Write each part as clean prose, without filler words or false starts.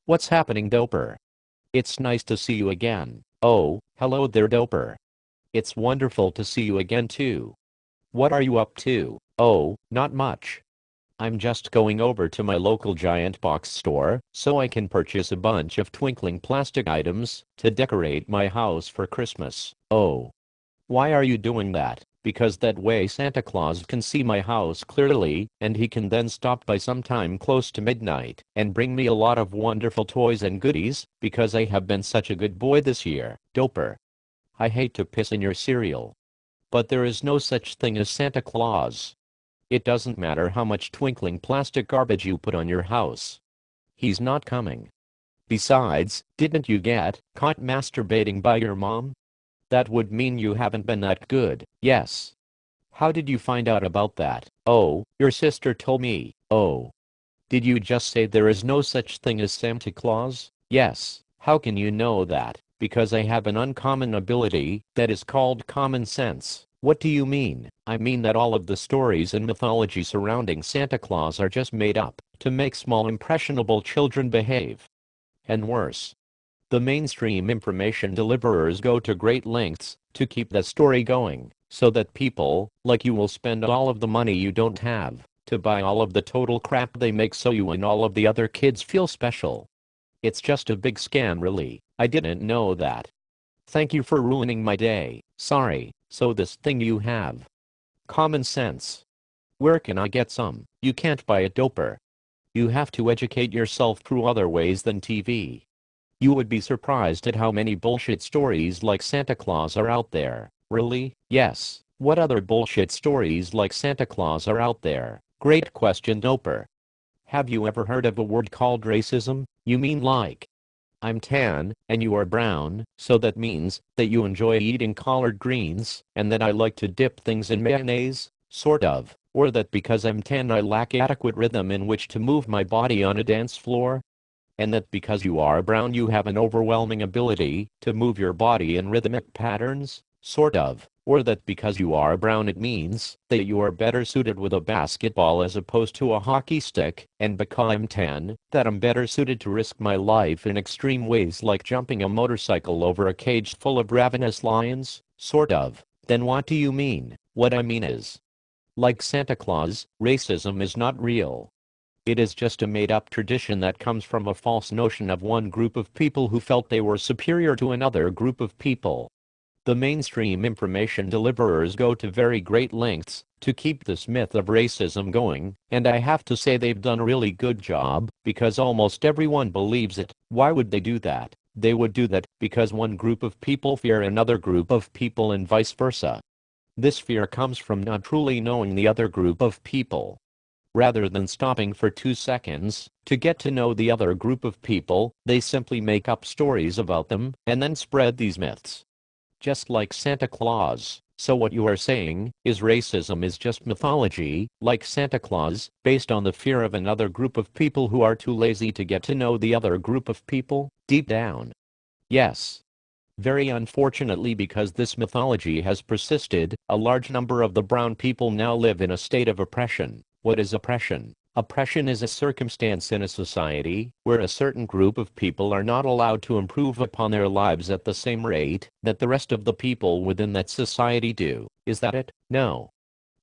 What's happening, Doper? It's nice to see you again. Oh, hello there, Doper. It's wonderful to see you again too. What are you up to? Oh, not much. I'm just going over to my local giant box store so I can purchase a bunch of twinkling plastic items to decorate my house for Christmas. Oh, why are you doing that? Because that way Santa Claus can see my house clearly, and he can then stop by sometime close to midnight and bring me a lot of wonderful toys and goodies, because I have been such a good boy this year, Doper. I hate to piss in your cereal, but there is no such thing as Santa Claus. It doesn't matter how much twinkling plastic garbage you put on your house. He's not coming. Besides, didn't you get caught masturbating by your mom? That would mean you haven't been that good, yes. How did you find out about that? Oh, your sister told me. Oh. Did you just say there is no such thing as Santa Claus? Yes. How can you know that? Because I have an uncommon ability that is called common sense. What do you mean? I mean that all of the stories and mythology surrounding Santa Claus are just made up to make small impressionable children behave. And worse, the mainstream information deliverers go to great lengths to keep the story going, so that people like you will spend all of the money you don't have to buy all of the total crap they make so you and all of the other kids feel special. It's just a big scam, really. I didn't know that. Thank you for ruining my day. Sorry. So this thing you have. Common sense. Where can I get some? You can't buy a, Doper. You have to educate yourself through other ways than TV. You would be surprised at how many bullshit stories like Santa Claus are out there. Really? Yes. What other bullshit stories like Santa Claus are out there? Great question, Doper. Have you ever heard of a word called racism? You mean like, I'm tan, and you are brown, so that means that you enjoy eating collard greens, and that I like to dip things in mayonnaise, sort of, or that because I'm tan I lack adequate rhythm in which to move my body on a dance floor? And that because you are brown you have an overwhelming ability to move your body in rhythmic patterns, sort of, or that because you are brown it means that you are better suited with a basketball as opposed to a hockey stick, and because I'm tan, that I'm better suited to risk my life in extreme ways like jumping a motorcycle over a cage full of ravenous lions, sort of. Then what do you mean? What I mean is, like Santa Claus, racism is not real. It is just a made-up tradition that comes from a false notion of one group of people who felt they were superior to another group of people. The mainstream information deliverers go to very great lengths to keep this myth of racism going, and I have to say they've done a really good job, because almost everyone believes it. Why would they do that? They would do that because one group of people fear another group of people and vice versa. This fear comes from not truly knowing the other group of people. Rather than stopping for 2 seconds to get to know the other group of people, they simply make up stories about them and then spread these myths. Just like Santa Claus. So what you are saying is racism is just mythology, like Santa Claus, based on the fear of another group of people who are too lazy to get to know the other group of people, deep down. Yes. Very unfortunately, because this mythology has persisted, a large number of the brown people now live in a state of oppression. What is oppression? Oppression is a circumstance in a society where a certain group of people are not allowed to improve upon their lives at the same rate that the rest of the people within that society do. Is that it? No.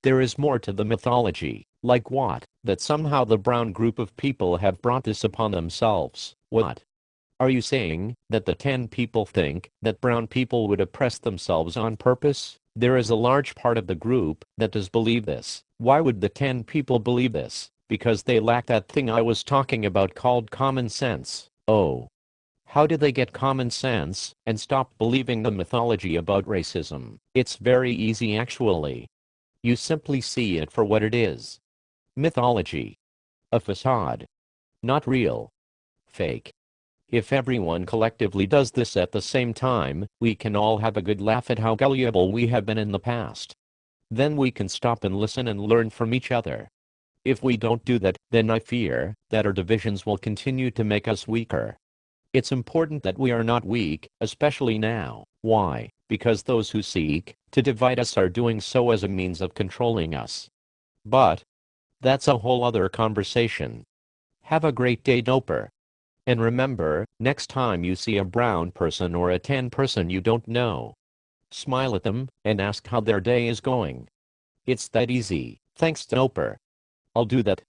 There is more to the mythology. Like what? That somehow the brown group of people have brought this upon themselves. What? Are you saying that the 10 people think that brown people would oppress themselves on purpose? There is a large part of the group that does believe this. Why would the 10 people believe this? Because they lack that thing I was talking about called common sense. Oh. How do they get common sense and stop believing the mythology about racism? It's very easy actually. You simply see it for what it is. Mythology. A facade. Not real. Fake. If everyone collectively does this at the same time, we can all have a good laugh at how gullible we have been in the past. Then we can stop and listen and learn from each other. If we don't do that, then I fear that our divisions will continue to make us weaker. It's important that we are not weak, especially now. Why? Because those who seek to divide us are doing so as a means of controlling us. But that's a whole other conversation. Have a great day, Doper. And remember, next time you see a brown person or a tan person you don't know, smile at them and ask how their day is going. It's that easy. Thanks, Doper. I'll do that.